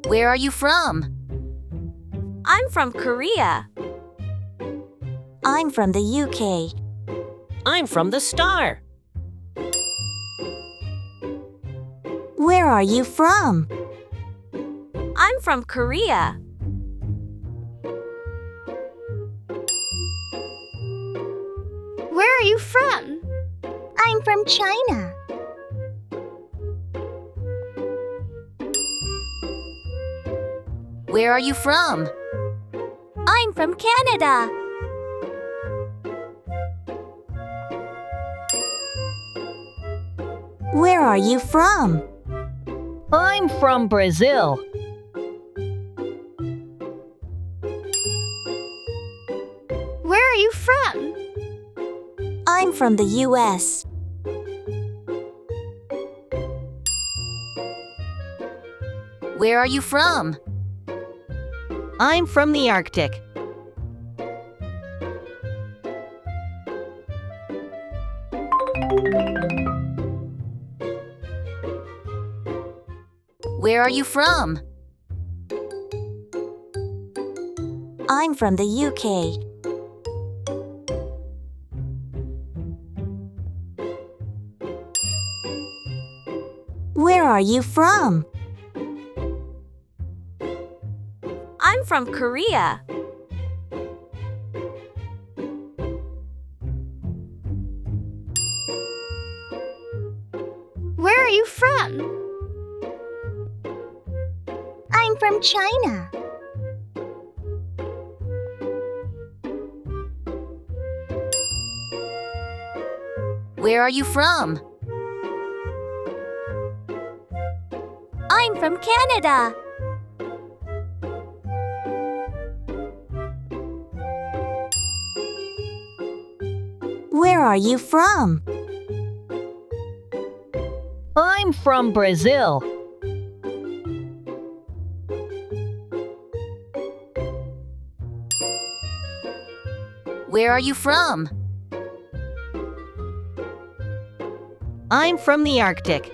Where are you from? I'm from Korea. I'm from the UK. I'm from the Star. Where are you from? I'm from Korea. Where are you from? I'm from China. Where are you from? I'm from Canada. Where are you from? I'm from Brazil. Where are you from? I'm from the US. Where are you from? I'm from the Arctic. Where are you from? I'm from the UK. Where are you from? I'm from Korea. Where are you from? I'm from China. Where are you from? I'm from Canada. Where are you from? I'm from Brazil. Where are you from? I'm from the Arctic.